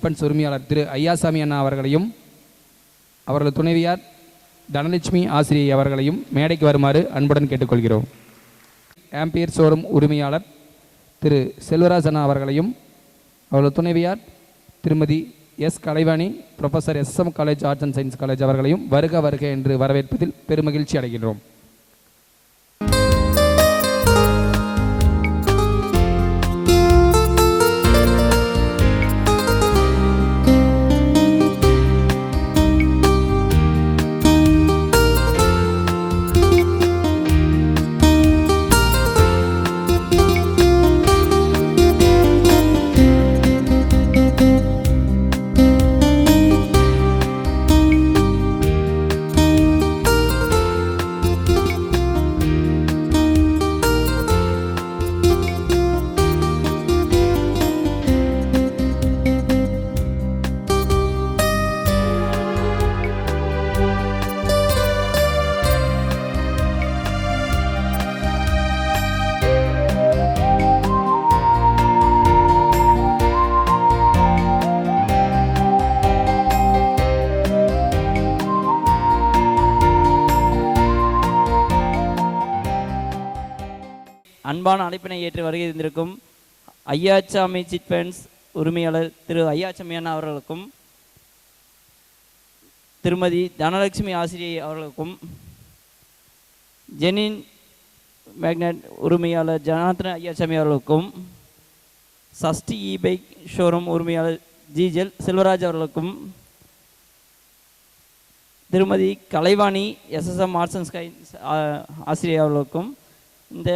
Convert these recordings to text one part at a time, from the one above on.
Chit funds உரிமையாளர் திரு ஐயாசாமி அண்ணா அவர்களையும் அவர்களது துணைவியார் தனலட்சுமி ஆசிரியை அவர்களையும் மேடைக்கு வருமாறு அன்புடன் கேட்டுக்கொள்கிறோம். ஆம்பியர் ஷோரூம் உரிமையாளர் திரு செல்வராஜ் அண்ணா அவர்களையும் அவர்களது துணைவியார் திருமதி S Kalaivani professor SM college arts and science college அவர்களையும் வருக வருக என்று வரவேற்பதில் பெருமகிழ்ச்சி அடைகின்றோம். அன்பான அழைப்பினை ஏற்று வருகை இருந்திருக்கும் ஐயாசாமி சிட்பண்ட்ஸ் உரிமையாளர் திரு ஐயாசாமி அண்ணா அவர்களுக்கும் திருமதி தனலட்சுமி ஆசிரியை அவர்களுக்கும் ஜெனின் மேக்னட் உரிமையாளர் ஜனார்த்தன ஐயாசாமி அவர்களுக்கும் சஷ்டி பைக் ஷோரூம் உரிமையாளர் ஜிஜெல் செல்வராஜ் அவர்களுக்கும் திருமதி Kalaivani SSM arts and science ஆசிரியை அவர்களுக்கும் இந்த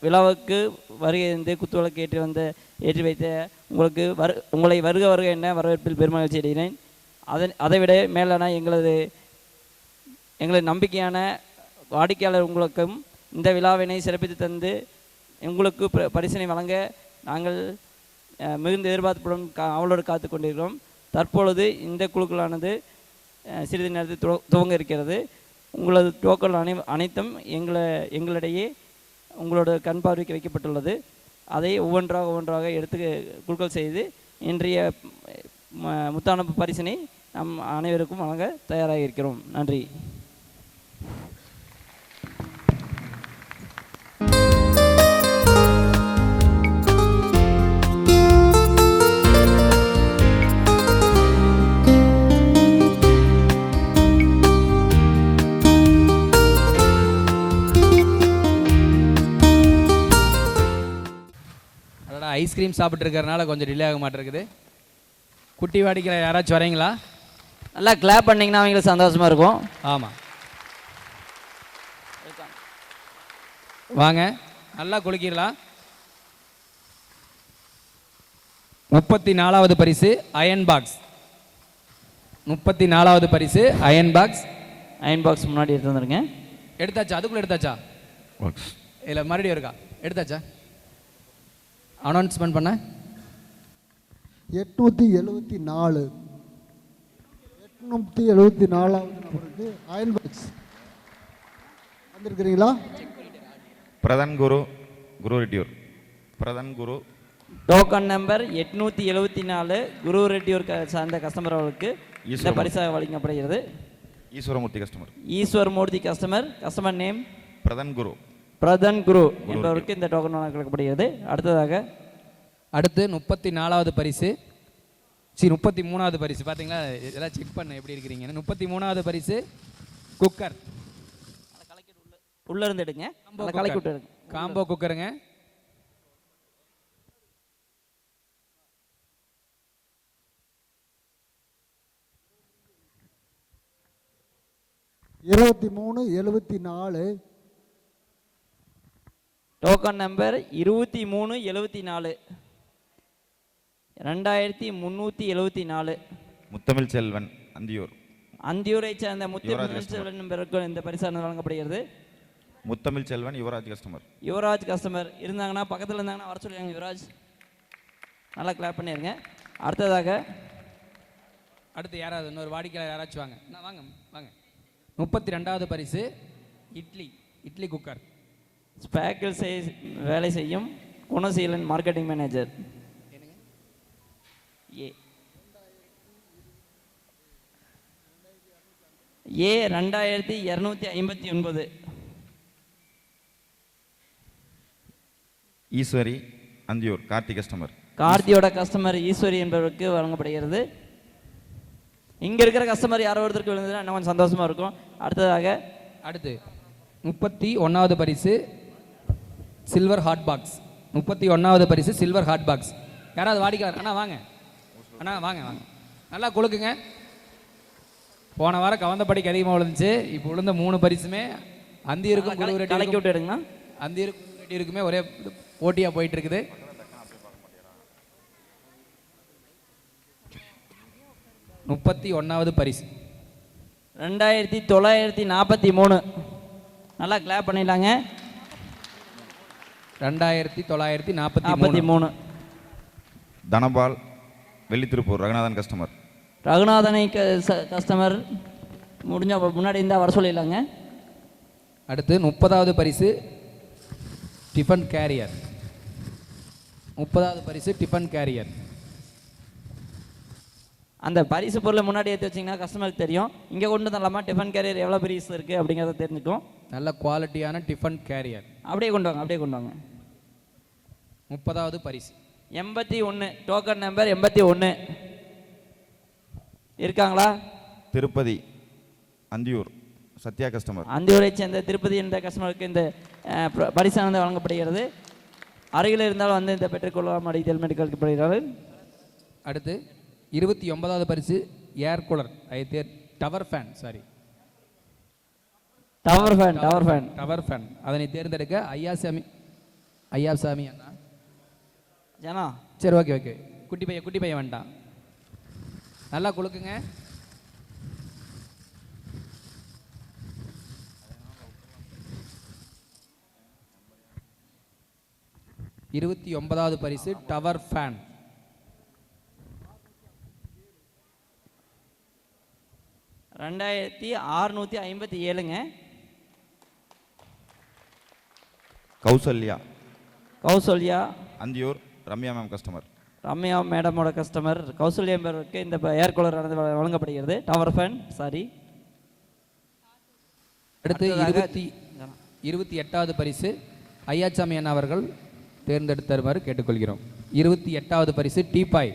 விழாவுக்கு வருகை இருந்து குத்துவிளக்கு ஏற்றி வைத்த உங்களை வருக வருக என்ன வரவேற்பில் பெருமகிழ்ச்சி அடைகிறேன். அதைவிட மேலான எங்களது நம்பிக்கையான வாடிக்கையாளர் உங்களுக்கும் இந்த விழாவினை சிறப்பித்து தந்து உங்களுக்கு பரிசினை வழங்க நாங்கள் மிகுந்த எதிர்பார்ப்புடன் அவளோடு காத்து கொண்டிருக்கிறோம். தற்பொழுது இந்த குழுக்களானது சிறிது நேரத்தில் துவங்க இருக்கிறது. உங்களது டோக்கன் அனைத்தும் எங்களிடையே உங்களோட கண் பார்வைக்கு வைக்கப்பட்டுள்ளது. அதை ஒவ்வொன்றாக எடுத்து குழுக்கள் செய்து இன்றைய முத்தான பரிசினை நம் அனைவருக்கும் வழங்க தயாராக இருக்கிறோம். நன்றி. ஐஸ்கிரீம் சாப்பிட்டு இருக்கிறதுனால கொஞ்சம் டிலே ஆக மாட்டேருக்குது. குட்டி வாடிக்கையில் யாராச்சும் வரீங்களா? நல்லா கிளாப் பண்ணிங்கன்னா அவங்களுக்கு சந்தோஷமாக இருக்கும். ஆமாம், வாங்க நல்லா குளிக்கலாம். 34வது பரிசு அயன் பாக்ஸ். 34வது பரிசு அயன் பாக்ஸ். அயன் பாக்ஸ் முன்னாடி எடுத்து வந்துருங்க. எடுத்தாச்சா? அதுக்குள்ளே எடுத்தாச்சா? இல்லை மறுபடியும் இருக்கா? எடுத்தாச்சா? அனௌன்ஸ்மெண்ட் பண்ண 874 நம்பருக்கு அயன் பாக்ஸ் வந்திருக்கிறீங்களா? பிரதான் குரு ரெட்டியூர். பிரதான் குரு டோக்கன் நம்பர் 874 குரு ரெட்டியூர் சார்ந்த கஸ்டமர் அவர்களுக்கு இந்த பரிசாக வழங்கப்படுகிறது. ஈஸ்வரமூர்த்தி கஸ்டமர் நேம் பிரதான் குரு என்பவருக்கு இந்த டோக்கன் வழங்கப்படுகிறது. அடுத்து 34வது பரிசு 33வது பரிசு. பார்த்தீங்களா, இதெல்லாம் செக் பண்ண எப்படி இருக்கிறீங்கன்னு. 33வது பரிசு குக்கர். உள்ள இருந்து எடுங்க. Combo குக்கருங்க. Token number 2374 2374 Muthamizh Selvan அந்தியூரை சேர்ந்த முத்தமிழ் செல்வன் என்பவருக்கு இந்த பரிசானது வழங்கப்படுகிறது. முத்தமிழ் செல்வன் யுவராஜ் கஸ்டமர் இருந்தாங்கன்னா பக்கத்தில் இருந்தாங்கன்னா வர சொல்லுங்க. யுவராஜ் நல்லா கிளாப் பண்ணிடுங்க. அடுத்து யாராவது இன்னொரு வாடிக்கையாளர் யாராச்சும் வாங்க. வாங்க வாங்க. 32வது பரிசு இட்லி குக்கர். ஸ்பேக்கில் வேலை செய்யும் குணசீலன் மார்க்கெட்டிங் மேனேஜர். ஏ 2259. ஈஸ்வரி அந்தியூர் கார்த்தி கஸ்டமர். கார்த்தியோட கஸ்டமர் ஈஸ்வரி என்பவருக்கு வழங்கப்படுகிறது. இங்கே இருக்கிற கஸ்டமர் யாரோ ஒருத்தருக்கு விழுந்ததுன்னா இன்னும் கொஞ்சம் சந்தோஷமாக இருக்கும். அடுத்து 31வது பரிசு சில்வர் ஹாட் பாக்ஸ். 31வது பரிசு சில்வர் ஹாட் பாக்ஸ். யாராவது வாடிக்கையாளர் அண்ணா வாங்க, அண்ணா வாங்க வாங்க, நல்லா கொடுக்குங்க. போன வாரம் கவந்தப்படிக்கு அதிகமாக விழுந்துச்சு. இப்போ விழுந்த 3 பரிசுமே அந்தியூருக்கும் கலக்கி விட்டு எடுங்கண்ணா. அந்தியூருக்கும் இருக்குமே ஒரே போட்டியாக போயிட்டு இருக்குது. முப்பத்தி 31வது பரிசு 2943. நல்லா கிளாப் பண்ணிடலாங்க. 2943. தனபால் வெள்ளித்திருப்பூர் ரகுநாதன் கஸ்டமர். ரகுநாதனை கஸ்டமர் முடிஞ்ச முன்னாடி இருந்தால் வர சொல்லிடலாங்க. அடுத்து 30வது பரிசு டிஃபன் கேரியர். 30வது பரிசு டிஃபன் கேரியர். அந்த பரிசு பொருளை முன்னாடி ஏற்றி வச்சிங்கன்னா கஸ்டமருக்கு தெரியும். இங்கே கொண்டு வரலாமா டிஃபன் கேரியர் எவ்வளோ பரிசு இருக்குது அப்படிங்கிறத தெரிஞ்சுக்கும். நல்ல குவாலிட்டியான டிஃபன் கேரியர். அப்படியே கொண்டு வாங்க, அப்படியே கொண்டு வாங்க. 30வது பரிசு 81. டோக்கன் நம்பர் 81 இருக்காங்களா? திருப்பதி அந்தியூர் சத்யா கஸ்டமர். அந்தியூரை சேர்ந்த திருப்பதி என்ற கஸ்டமருக்கு இந்த பரிசானது வழங்கப்படுகிறது. அருகில் இருந்தாலும் வந்து இந்த பெற்றுக்கொள்ளலாம் அடித்தல் மெடிக்கல். அடுத்து 29வது பரிசு air cooler tower fan. Sorry tower fan. அதனை தேர்ந்தெடுக்க ஐயாசாமி அண்ணா. ஜனா சரி, ஓகே. குட்டி பையன் வேண்டாம், நல்லா கொடுக்குங்க. இருபத்தி 29வது பரிசு டவர் ஃபேன். 2657ங்க. Kausalya Anthiyur Ramya ma'am customer. ரம்யா மேடமோட கஸ்டமர் கௌசல்யா என்பவருக்கு இந்த ஏர் கூலர் வழங்கப்படுகிறது. Tower fan. சாரி. அடுத்து 28வது பரிசு ஐயாச்சாமி அண்ணா அவர்கள் தேர்ந்தெடுத்தருமாறு கேட்டுக்கொள்கிறோம். 28வது பரிசு டீபாய்.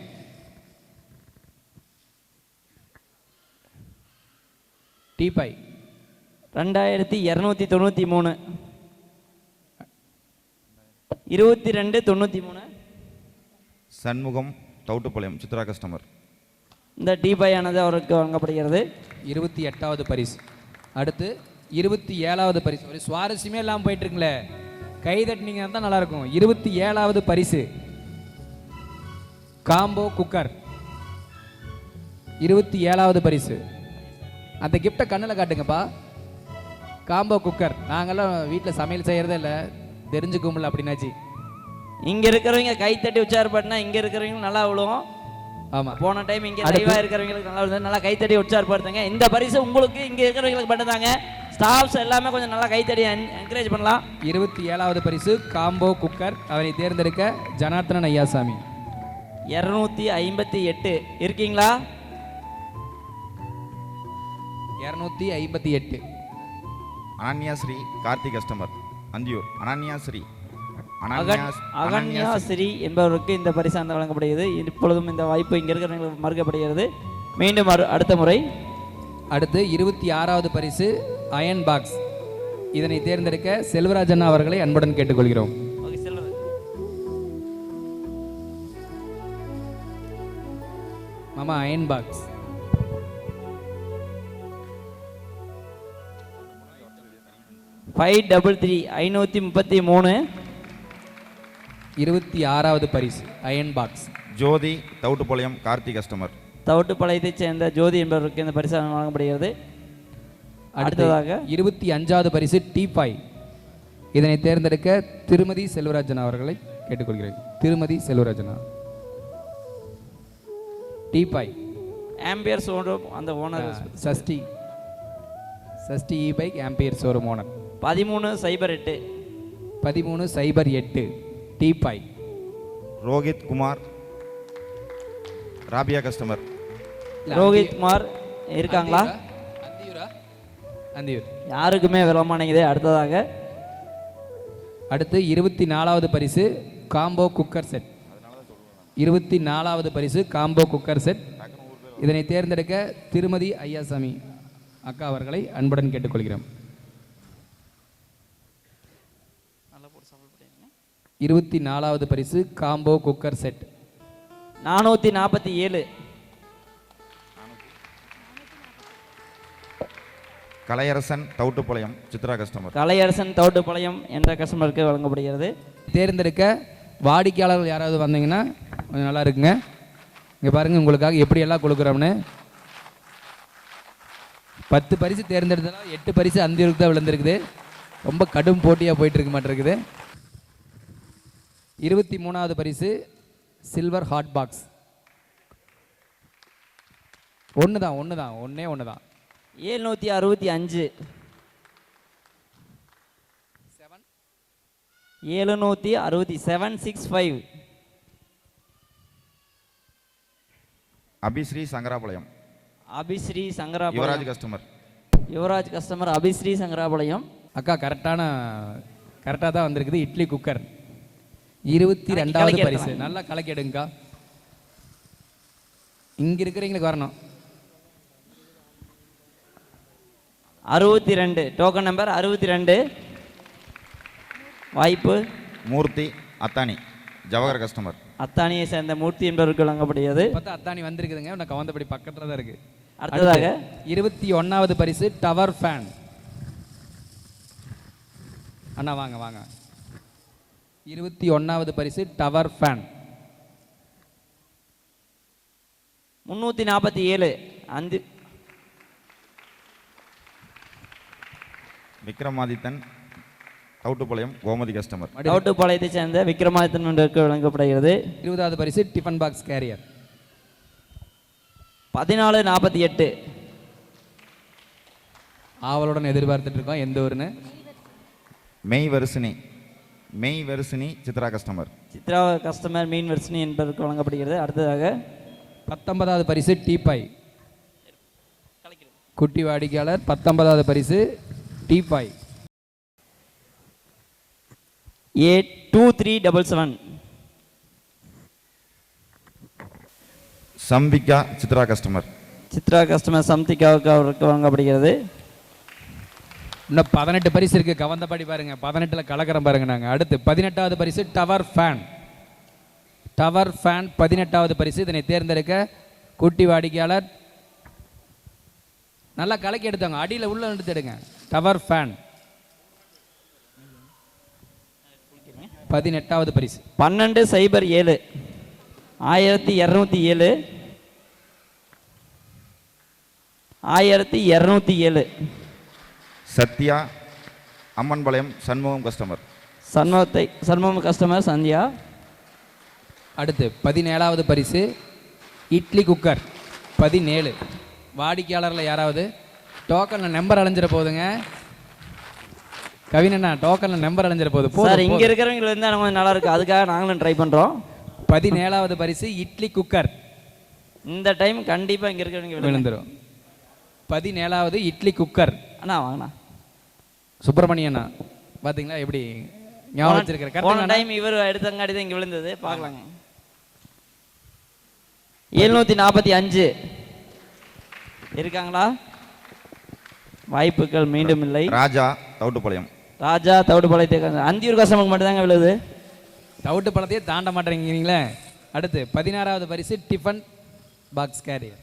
2293. 2293. சண்முகம் தவுட்டுப்பாளையம் சித்ரா கஸ்டமர். இந்த டீபாய் ஆனது அவருக்கு வழங்கப்படுகிறது. 28வது பரிசு. அடுத்து 27வது பரிசு. ஒரு சுவாரஸ்யமே இல்லாமல் போயிட்டு இருக்குங்களே, கை தட்டினீங்கன்னா தான் நல்லா இருக்கும். 27வது பரிசு காம்போ குக்கர். 27வது பரிசு. அந்த கிஃப்டை கண்ணில் காட்டுங்கப்பா. Combo cooker. நாங்கெல்லாம் வீட்டில் சமையல் செய்யறதே இல்லை, தெரிஞ்சுக்கும்ல அப்படின்னாச்சு. இங்கே இருக்கிறவங்க கை தட்டி உற்சாகப்படுத்தினா இங்கே இருக்கிறவங்க நல்லா விழுவோம். ஆமாம், போன டைம் இங்கே லைவாக இருக்கிறவங்களுக்கு நல்லா விழுது. நல்லா கைத்தட்டி உற்சாகப்படுத்துங்க. இந்த பரிசு உங்களுக்கு இங்கே இருக்கிறவங்களுக்கு மட்டும்தாங்க. ஸ்டாஃப்ஸ் எல்லாமே கொஞ்சம் நல்லா கைத்தடி என்கரேஜ் பண்ணலாம். 27வது பரிசு காம்போ குக்கர். அவரை தேர்ந்தெடுக்க ஜனார்த்தனன் ஐயாசாமி. 258 இருக்கீங்களா? 258. அனன்யாஸ்ரீ கார்த்திக் கஸ்டமர் அந்தியூர். அகன்யாஸ்ரீ என்பவருக்கு இந்த பரிசானது வழங்கப்படுகிறது. இப்பொழுதும் இந்த வாய்ப்பு இங்கே இருக்கிறவங்களுக்கு மறுக்கப்படுகிறது. மீண்டும் அடுத்த முறை. அடுத்து 26வது பரிசு அயன் பாக்ஸ். இதனை தேர்ந்தெடுக்க செல்வராஜன் அவர்களை அன்புடன் கேட்டுக்கொள்கிறோம். மாமா அயன் பாக்ஸ். $533 533. 26வது பரிசு அயன் பாக்ஸ். ஜோதி தவுட்டுப்பாளையம் கார்த்தி கஸ்டமர். தவுட்டுப்பாளையத்தைச் சேர்ந்த ஜோதி என்பவருக்கு இந்த பரிசு வழங்கப்படுகிறது. அடுத்ததாக 25வது பரிசு டீபாய். இதனை தேர்ந்தெடுக்க திருமதி செல்வராஜன் அவர்களை கேட்டுக்கொள்கிறேன். திருமதி செல்வராஜனா. டீபாய் ஆம்பியர் ஷோரூம் அந்த owner Sashti e bike Ampere showroom owner. 1308. 1308 teapoy. Rohit Kumar Rabiya customer. Rohit Kumar இருக்காங்களா? அந்தியூர். யாருக்குமே விளமானது. அடுத்ததாக அடுத்து 24வது பரிசு காம்போ குக்கர் செட். 24வது பரிசு காம்போ குக்கர் செட். இதனை தேர்ந்தெடுக்க திருமதி ஐயாசாமி அக்கா அவர்களை அன்புடன் கேட்டுக்கொள்கிறோம். 24வது பரிசு combo cooker set. 447 Kalaiyarasan Thavuttupalayam Chitra customer. Kalaiyarasan Thottupalayam என்ற கஸ்டமருக்கு வழங்கப்படுகிறது. தேர்ந்தெடுக்க வாடிக்கையாளர்கள் யாராவது வந்தீங்கன்னா கொஞ்சம் நல்லா இருக்குங்க. இங்கே பாருங்கள் உங்களுக்காக எப்படியெல்லாம் கொடுக்குறோம்னு. 10 பரிசு தேர்ந்தெடுத்ததால் 8 பரிசு அந்தியூருக்கு தான் விழுந்திருக்குது. ரொம்ப கடும் போட்டியாக போயிட்டு இருக்க மாட்டிருக்குது. 23வது பரிசு சில்வர் ஹாட் பாக்ஸ். ஒன்று தான் 765 765 அபிஸ்ரீ சங்கராபாளையம் அபிஸ்ரீ யுவராஜ் சங்கராபாளையம் கஸ்டமர். யுவராஜ் கஸ்டமர் அபிஸ்ரீ சங்கராபாளையம். அக்கா கரெக்டாக தான் வந்திருக்குது. இட்லி குக்கர் 22வது பரிசு. நல்லா கலக்கி எடுங்கக்கா. இங்கே இருக்கிறவங்களுக்கு வரணும். 62 டோக்கன் நம்பர் 62. வாய்ப்பு மூர்த்தி அத்தானி ஜவஹர் கஸ்டமர். அத்தானியை சேர்ந்த மூர்த்தி என்பவருக்கு வழங்கப்படுகிறது. பார்த்தா அத்தானி வந்திருக்குதுங்க. உனக்கு கவந்தபடி பக்கத்தில் தான் இருக்கு. அடுத்ததாக 21வது பரிசு டவர் ஃபேன். அண்ணா வாங்க. 21வது பரிசு tower fan. 347 Vikramathithan Thavuttupalayam Gomathi customer. தோட்டுப்பாளையத்தை சேர்ந்த விக்ரமாதித்தன் என்பவருக்கு வழங்கப்படுகிறது. 20வது பரிசு டிஃபன் பாக்ஸ் கேரியர். 1448 ஆவலுடன் எதிர்பார்த்துட்டு இருக்கோம். எந்த ஊருன்னு? மெய் வருசினி சித்ரா கஸ்டமர். சித்ரா கஸ்டமர் மீன் வர்ஷினி என்பதற்கு வழங்கப்படுகிறது. அடுத்ததாக 19வது பரிசு டீபாய். குட்டி வாடிக்கையாளர் 19வது பரிசு teapoy. A2377 Sampika Chitra customer. Chitra customer சம்திகாவுக்கு அவருக்கு வழங்கப்படுகிறது. இன்னும் 18 பரிசு இருக்கு. கவந்தபடி பாருங்க. 18ல் கலக்கரம் பாருங்க. நாங்கள் அடுத்து 18வது பரிசு டவர் ஃபேன். 18வது பரிசு. இதனை தேர்ந்தெடுக்க குட்டி வாடிக்கையாளர் நல்லா கலக்கி எடுத்தாங்க. அடியில் உள்ள எடுத்து எடுங்க. டவர் ஃபேன் 18வது பரிசு. 1207 1207 1207 சத்யா அம்மன்பாளையம் சண்முகம் கஸ்டமர். சண்முகம் கஸ்டமர் சந்தியா. அடுத்து 17வது பரிசு இட்லி குக்கர் 17. வாடிக்கையாளரில் யாராவது டோக்கனில் நம்பர் அலைஞ்சிட போகுதுங்க. கவினண்ணா டோக்கனில் நம்பர் அலைஞ்சிட போகுது. சார் இங்கே இருக்கிறவங்க இருந்தால் கொஞ்சம் நல்லா இருக்கு. அதுக்காக நாங்களும் ட்ரை பண்ணுறோம். 17வது பரிசு இட்லி குக்கர். இந்த டைம் கண்டிப்பாக இங்கே இருக்கிறவங்க விழுந்துடும். 17வது இட்லி குக்கர். அண்ணா வாங்கண்ணா. சுப்பிரமணியண்ணா பார்த்தீங்களா எப்படி ஞாபகம் வச்சிருக்கிற. போன டைம் இவர் எடுத்தங்காடி தான் இங்கே விழுந்தது. பார்க்கலாங்க. 745 இருக்காங்களா? வாய்ப்புகள் மீண்டும் இல்லை. ராஜா தவுட்டுப்பாளையம். ராஜா தவுட்டுப்பாளையத்தை அந்தியூர் கஸ்டமருக்கு மட்டும் தாங்க விழுது. தவுட்டு பழத்தையே தாண்ட மாட்டேங்கிறீங்களே. அடுத்து 16வது பரிசு டிஃபன் பாக்ஸ் கேரியர்.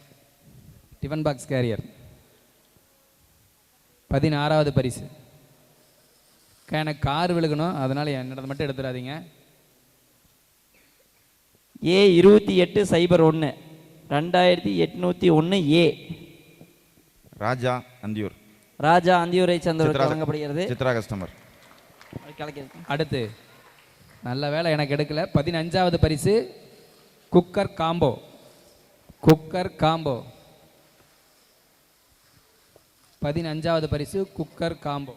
16வது பரிசு. எனக்கு கார் விழுகணும், அதனால என்னோட மட்டும் எடுத்துடாதீங்க. A2801 2801 A. ராஜா அந்தியூர். ராஜா அந்தியூரை சேர்ந்தவருக்கு வழங்கப்படுகிறது. சித்ரா கஸ்டமர். அடுத்து நல்ல வேலை எனக்கு எடுக்கல. 15வது பரிசு குக்கர் காம்போ. 15வது பரிசு cooker combo.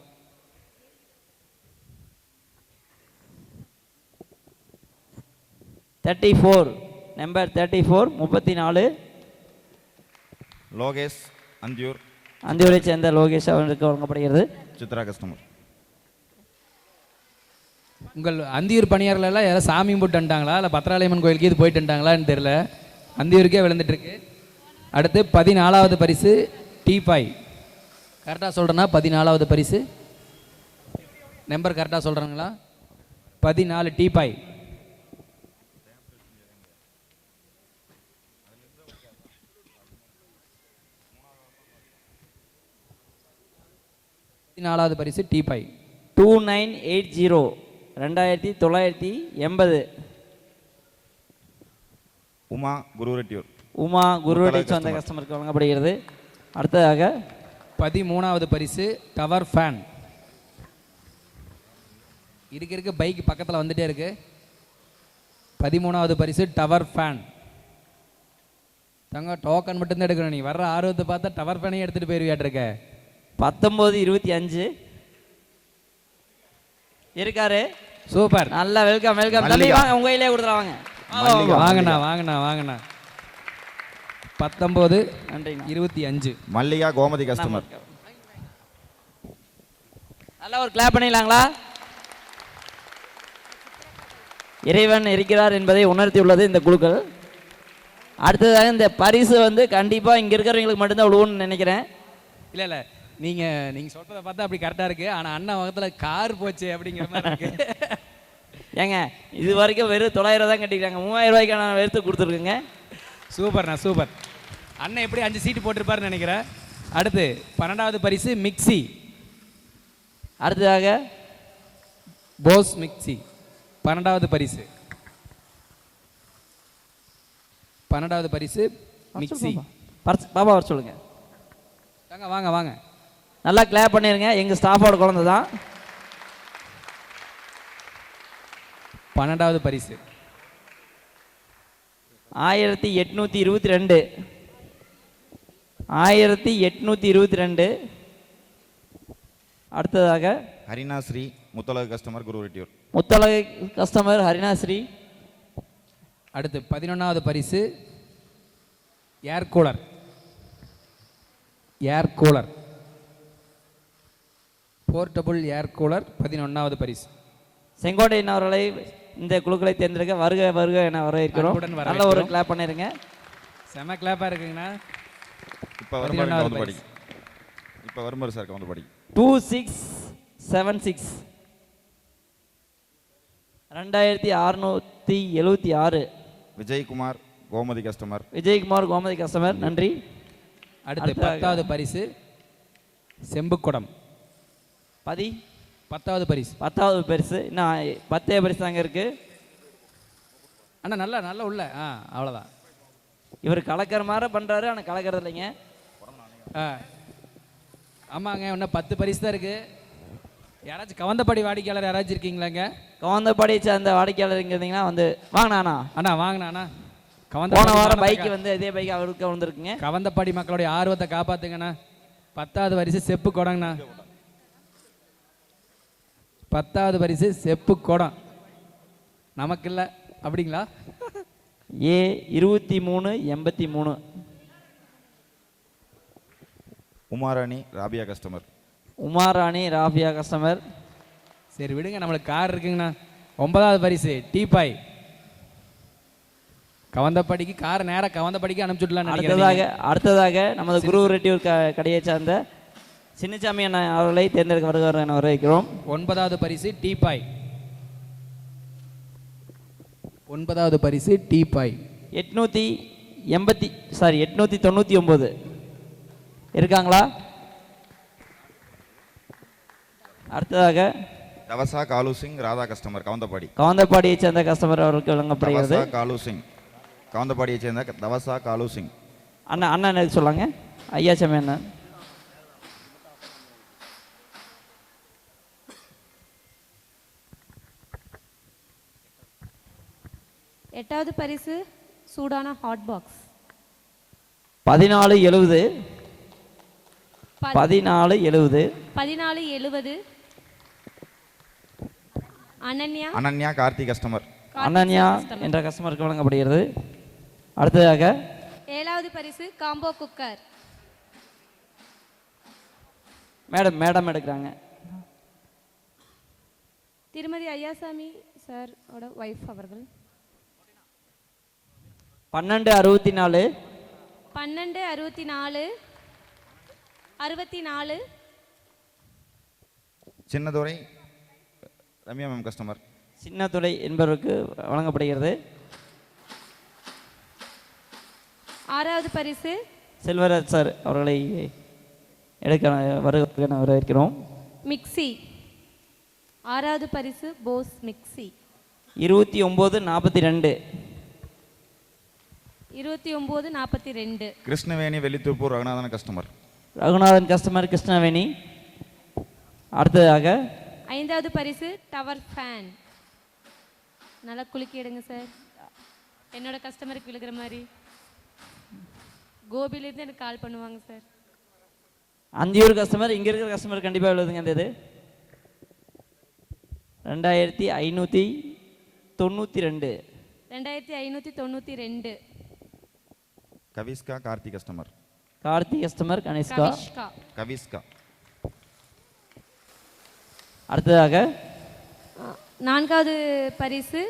Number 34 34 Lokesh Anthiyur அந்தியூரை சேர்ந்த லோகேஷ் அவர்களுக்கு வழங்கப்படுகிறது. சித்ரா கஸ்டமர். உங்கள் அந்தியூர் பணியாளர்கள் எல்லாம் யாராவது சாமி கும்பிட்டு வந்துட்டாங்களா இல்லை பத்ராலயம்மன் கோயிலுக்கு இது போயிட்டு வந்துட்டாங்களான்னு தெரியல. அந்தியூருக்கே விழுந்துட்டு இருக்கு. அடுத்து 14வது பரிசு டீபாய். கரெக்டாக சொல்கிறேன்னா 14வது பரிசு நம்பர் கரெக்டாக சொல்கிறாங்களா? 14 டீபாய். நாலாவது பரிசு டீபாய் 2980 2980. உமா குருரெட்டியூர். உமா குருவடி சொந்த கஸ்டமருக்கு வழங்கப்படுகிறது. அடுத்ததாக 13வது பரிசு டவர் ஃபேன். இருக்க பைக் பக்கத்தில் வந்துட்டே இருக்கு. 13வது பரிசு டவர் ஃபேன். தங்க டோக்கன் மட்டும்தான் எடுக்கணும். நீ வர்ற ஆர்வத்தை பார்த்தா டவர் ஃபேனையும் எடுத்துகிட்டு போயிருவியாட்டிருக்க. 1925 இருக்காரு. சூப்பர். நல்லா வெல்கம் வெல்கம். தம்பி வாங்க, உங்க கையிலே கொடுத்துருவாங்க. வாங்கண்ணா வாங்கண்ணா வாங்கண்ணா. 1925 மல்லிகா கோமதி கஸ்டமர். நல்லா ஒரு கிளாப் பண்ணிடலாங்களா? இறைவன் இருக்கிறார் என்பதை உணர்த்தியுள்ளது இந்த குழுக்கள். அடுத்ததாக இந்த பரிசு வந்து கண்டிப்பாக இங்கே இருக்கிறவங்களுக்கு மட்டும்தான் விழுவுன்னு நினைக்கிறேன். இல்லை இல்லை, நீங்கள் சொல்கிறத பார்த்தா அப்படி கரெக்டாக இருக்குது. ஆனால் அண்ணா வகத்தில் கார் போச்சு அப்படிங்கிற மாதிரி இருக்கு. ஏங்க இது வரைக்கும் வெறும் 900 தான் கட்டிக்கிறாங்க. 3000 ரூபாய்க்கு நான் எடுத்து கொடுத்துருக்குங்க. சூப்பர்ண்ணா சூப்பர். அண்ணன் எப்படி 5 சீட்டு போட்டிருப்பாருன்னு நினைக்கிறேன். அடுத்து 12வது பரிசு மிக்சி. அடுத்ததாக போஸ் மிக்சி 12வது பரிசு. 12வது பரிசு மிக்சி. பாப்பா வர சொல்லுங்க. வாங்க வாங்க வாங்க. நல்லா கிளாப் பண்ணிருங்க. எங்கள் ஸ்டாஃபோட குழந்தை தான். 12வது பரிசு 1822 1822. அடுத்ததாக ஹரினாஸ்ரீ முத்தலகு கஸ்டமர் குருரெட்டியூர். முத்தலகு கஸ்டமர் ஹரினாஸ்ரீ. அடுத்து 11வது பரிசு air cooler. Air cooler portable air cooler 11வது பரிசு. செங்கோட்டையன் அவர்களை இந்த குழுக்களை தேர்ந்தெடுக்க வருக வருக என வரவேற்கிறோம். நல்ல ஒரு கிளாப் பண்ணிருங்க. செம கிளாப்பாக இருக்குங்கண்ணா. இப்போ வருமாறு வந்து படி. இப்போ வருமாறு சார் வந்து படி. 2676 2676. விஜயகுமார் கோமதி கஸ்டமர். விஜயகுமார் கோமதி கஸ்டமர், நன்றி. அடுத்து 10வது பரிசு செம்புக்குடம். 10வது பரிசு. 10வது பரிசு. இன்னும் 10 பரிசு தாங்க இருக்கு. அண்ணா நல்லா நல்லா உள்ள. அவ்வளோதான். இவர் கலக்கிற மாதிரி பண்ணுறாரு, ஆனால் கலக்கிறது இல்லைங்க. ஆமாங்க, இன்னும் 10 பரிசு தான் இருக்குது. யாராச்சும் கவந்தப்படி வாடிக்கையாளர் யாராச்சும் இருக்கீங்களாங்க? கவந்தப்படியை சேர்ந்த வாடிக்கையாளர் இங்கே இருந்தீங்கன்னா வந்து வாங்கினாண்ணா. அண்ணா வாங்கினாண்ணா. போன வாரம் பைக்கு வந்து இதே பைக் அவருக்கு வந்துருக்குங்க. கவந்தப்படி மக்களுடைய ஆர்வத்தை காப்பாற்றுங்கண்ணா. 10வது பரிசு செப்பு குடங்கண்ணா. 10வது பரிசு செப்பு குடம். நமக்கு இல்லை அப்படிங்களா? A2383. Umarani Rabia customer. Umarani Rabia customer. சரி விடுங்க, நம்மளுக்கு கார் இருக்குங்கண்ணா. 9வது பரிசு டீபாய். கவந்தப்படிக்கு கார் நேராக கவந்தப்படிக்கு அனுப்பிச்சுடலாம். அடுத்ததாக நமது குருரெட்டியூர் கடையை சார்ந்த சின்னசாமி அண்ணா அவர்களை தேர்ந்தெடுக்க வருகிறார் என வரவேற்கிறோம். 9வது பரிசு டீபாய். 9வது பரிசு டீபாய். 899 இருக்காங்களா? அடுத்ததாக தவசா காலு சிங் ராதா கஸ்டமர் கவந்தப்பாடி. கவந்தப்பாடியை சேர்ந்த கஸ்டமர் அவர்களுக்கு வழங்கப்படுகிறது. காலு சிங் கவந்தப்பாடியை சேர்ந்த தவசா காலு சிங். அண்ணா அண்ணா என்ன சொல்லாங்க? ஐயா சாமி அண்ணா. எட்டாவது பரிசு சூடான hot box. 1470. 1470. 1470. Ananya Karthi customer. Ananya என்ற கஸ்டமருக்கு வழங்கப்படுகிறது. அடுத்ததாக 7வது பரிசு காம்போ குக்கர். மேடம் எடுக்கிறாங்க. திருமதி ஐயாசாமி சார் ஓட ஒய்ஃப் அவர்கள். 1264 1264 64 சின்னதுரை ரம்யா மேம் கஸ்டமர். சின்னத்துறை என்பவருக்கு வழங்கப்படுகிறது. 6வது பரிசு செல்வராஜ் சார் அவர்களை எடுக்க வரவேற்கிறோம். மிக்ஸி. 6வது பரிசு Bosch mixie. 2942 2942 Krishnaveni Vellithurpur Raghunathan customer. Raghunathan customer Krishnaveni. அடுத்ததாக 5வது பரிசு டவர் ஃபேன். நல்லா குலுக்கி எடுங்க சார், என்னோட கஸ்டமருக்கு விழுகிற மாதிரி. கோபிலேருந்து எனக்கு கால் பண்ணுவாங்க சார். அந்தியூர் கஸ்டமர், இங்கே இருக்கிற கஸ்டமர் கண்டிப்பாக எழுதுங்க. இந்த இது 2592 2592 கவிஸ்கா கார்த்தி கஸ்டமர். கார்த்தி கஸ்டமர் கனிஷ்கா. கவிஸ்கா. அடுத்ததாக 4வது பரிசு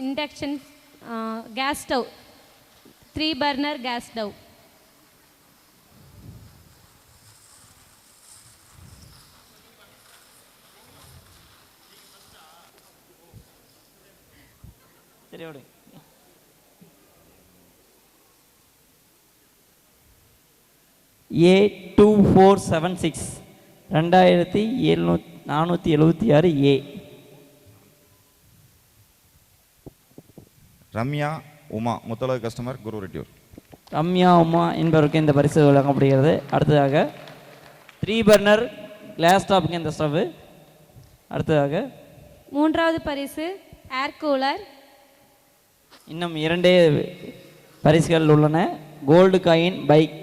induction gas stove, 3 burner gas stove. சரி விடு. A2476 2476 A. Ramya Uma Muthalagu customer Gurureddiyur. Ramya Uma என்பவருக்கு இந்த பரிசு வழங்கப்படுகிறது. அடுத்ததாக 3 பர்னர் கிளாஸ் டாப்புக்கு இந்த ஸ்டவ். அடுத்ததாக 3வது பரிசு ஏர் கூலர். இன்னும் 2 பரிசுகள் உள்ளன. Gold coin bike.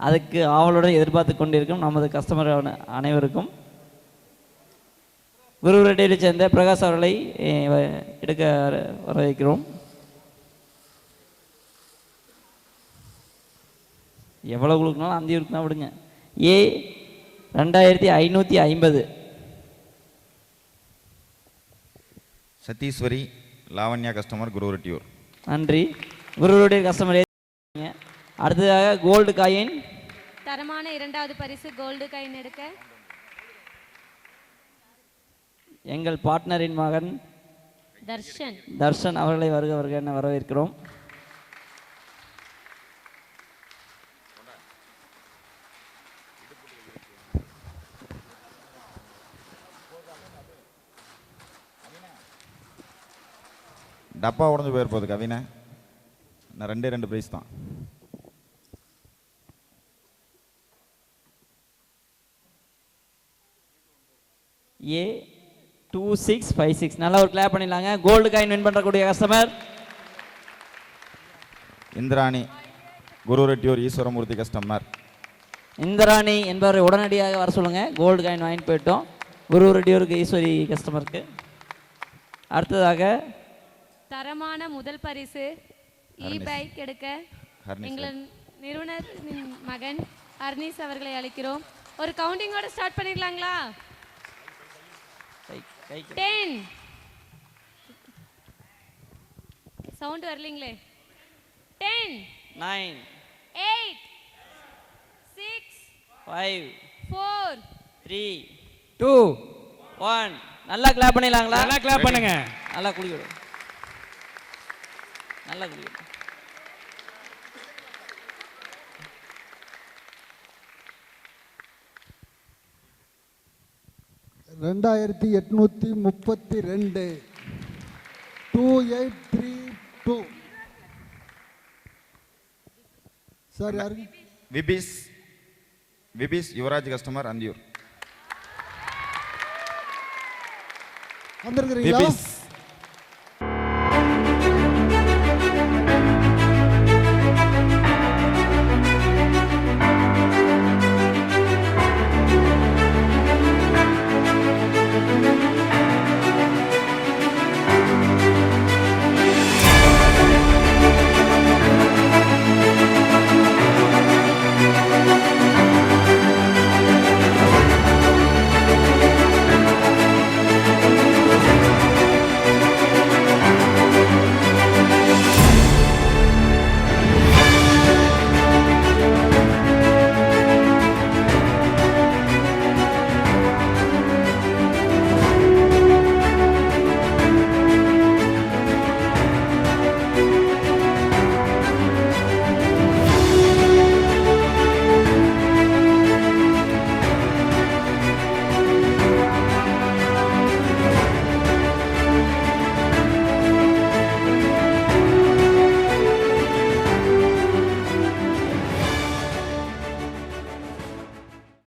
அதுக்கு ஆவலுடன் எதிர்பார்த்து கொண்டிருக்கும் நமது கஸ்டமர் அனைவருக்கும் குரு ரெட்டியை சேர்ந்த பிரகாஷ் அவர்களை எடுக்க வரவேற்கிறோம். எவ்வளோ கொடுக்கணும் அந்த ஊருக்கு தான் விடுங்க. A2550 சத்தீஸ்வரி லாவண்யா கஸ்டமர் குரு ரெட்டியூர். நன்றி. குருவுடைய கஸ்டமர். அடுத்ததாக கோல்டு காயின். தரமான 2வது பரிசு கோல்டு காயின் எடுக்க எங்கள் பார்ட்னரின் மகன் தர்ஷன் அவர்களை வருக என வரவேற்கிறோம். டப்பா உடஞ்சு போயிருப்போது கவினை. நான் 2 பிரைஸ் தான். A2656 நல்லா ஒரு கிளாப் பண்ணிடலாங்க. கோல்டு காயின் வின் பண்ணக்கூடிய கஸ்டமர் இந்திராணி குரு ரெட்டியூர் ஈஸ்வரமூர்த்தி கஸ்டமர். இந்திராணி என்பவரை உடனடியாக வர சொல்லுங்க. கோல்டு காயின் வாங்கிட்டு போயிட்டோம். குரு ரெட்டியூருக்கு ஈஸ்வரி கஸ்டமருக்கு. அடுத்ததாக தரமான முதல் பரிசு பைக் எடுக்க எங்கள் நிறுவனத்தின் மகன் ஹர்னீஸ் அவர்களை அழைக்கிறோம். ஒரு கவுண்டிங்கோட ஸ்டார்ட் பண்ணிடலாங்களா? 10 சவுண்ட் வரலீங்களே. 10 9 8 6 5 4 3 2 1 நல்லா கிளாப் பண்ணிடலாங்களா? நல்லா கிளாப் பண்ணுங்க. நல்லா குளிக்கணும். நல்லா குளிக்கணும். ரெண்டாயிரத்தி 832 2832 சார் யாருக்கு? விபிஸ் யுவராஜ் கஸ்டமர் அந்தியூர். வந்திருக்கிறீங்களா?